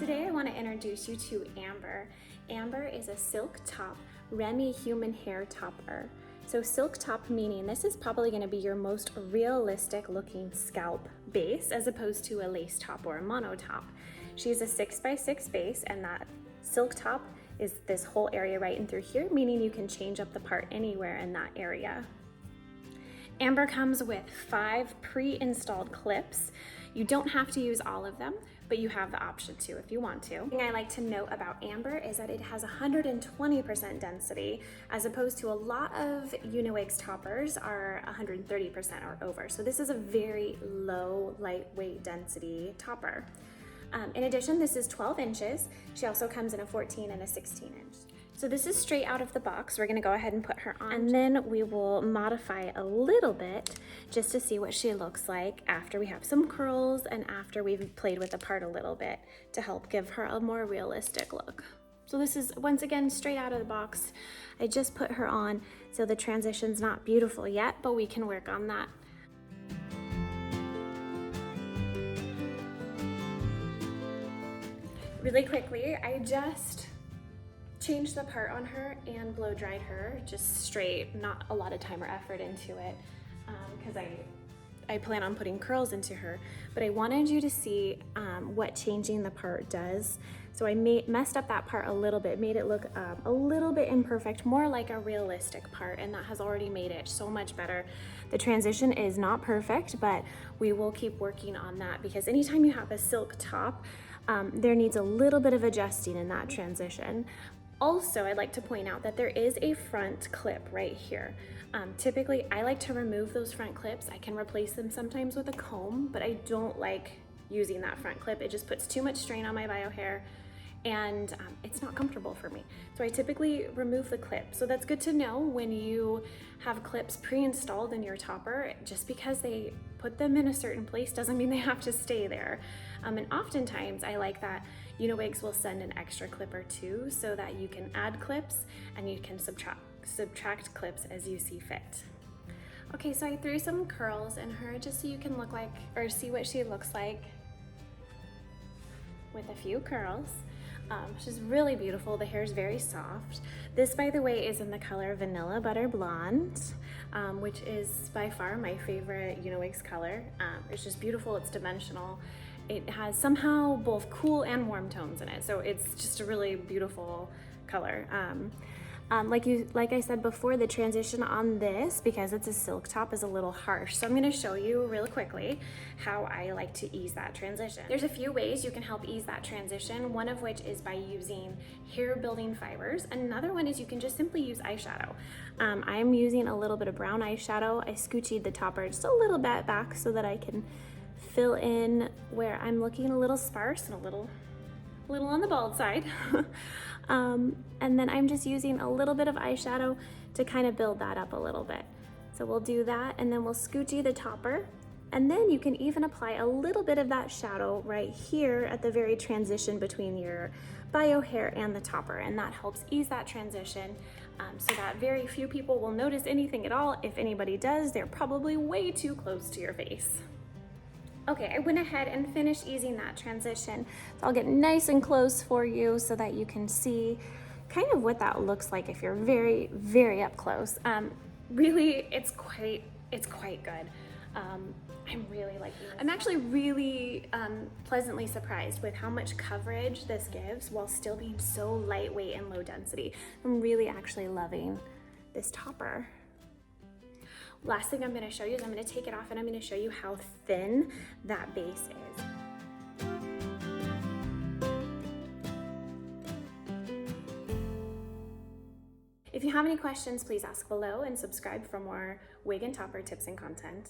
Today I want to introduce you to Amber. Amber is a silk top Remy human hair topper. So silk top meaning this is probably going to be your most realistic looking scalp base as opposed to a lace top or a mono top. She's a 6x6 base, and that silk top is this whole area right in through here, meaning you can change up the part anywhere in that area. Amber comes with 5 pre-installed clips. You don't have to use all of them, but you have the option to if you want to. The thing I like to note about Amber is that it has 120% density, as opposed to a lot of UniWigs toppers are 130% or over. So this is a very low, lightweight density topper. In addition, this is 12 inches. She also comes in a 14 and a 16 inch. So this is straight out of the box. We're gonna go ahead and put her on, and then we will modify a little bit just to see what she looks like after we have some curls and after we've played with the part a little bit to help give her a more realistic look. So this is, once again, straight out of the box. I just put her on, so the transition's not beautiful yet, but we can work on that. Really quickly, I just changed the part on her and blow dried her just straight, not a lot of time or effort into it, because I plan on putting curls into her, but I wanted you to see what changing the part does. So I messed up that part a little bit, made it look a little bit imperfect, more like a realistic part, and that has already made it so much better. The transition is not perfect, but we will keep working on that, because anytime you have a silk top, there needs a little bit of adjusting in that transition. Also, I'd like to point out that there is a front clip right here. Typically, I like to remove those front clips. I can replace them sometimes with a comb, but I don't like using that front clip. It just puts too much strain on my bio hair, and it's not comfortable for me. So I typically remove the clip. So that's good to know when you have clips pre-installed in your topper. Just because they put them in a certain place doesn't mean they have to stay there. And oftentimes I like that UniWigs will send an extra clip or two so that you can add clips and you can subtract clips as you see fit. Okay, so I threw some curls in her just so you can look like, or see what she looks like with a few curls. She's really beautiful. The hair is very soft. This, by the way, is in the color Vanilla Butter Blonde, which is by far my favorite UniWigs color. It's just beautiful. It's dimensional. It has somehow both cool and warm tones in it, so it's just a really beautiful color. Like I said before, the transition on this, because it's a silk top, is a little harsh. So I'm gonna show you really quickly how I like to ease that transition. There's a few ways you can help ease that transition, one of which is by using hair building fibers. Another one is you can just simply use eyeshadow. I'm using a little bit of brown eyeshadow. I scoochied the topper just a little bit back so that I can fill in where I'm looking a little sparse and a little on the bald side. And then I'm just using a little bit of eyeshadow to kind of build that up a little bit. So we'll do that, and then we'll scoochy the topper, and then you can even apply a little bit of that shadow right here at the very transition between your bio hair and the topper, and that helps ease that transition so that very few people will notice anything at all. If anybody does, they're probably way too close to your face. Okay, I went ahead and finished easing that transition. So I'll get nice and close for you so that you can see kind of what that looks like if you're very, very up close. Really, it's quite good. I'm really liking this. I'm actually really pleasantly surprised with how much coverage this gives while still being so lightweight and low density. I'm really actually loving this topper. Last thing I'm going to show you is I'm going to take it off and I'm going to show you how thin that base is. If you have any questions, please ask below and subscribe for more wig and topper tips and content.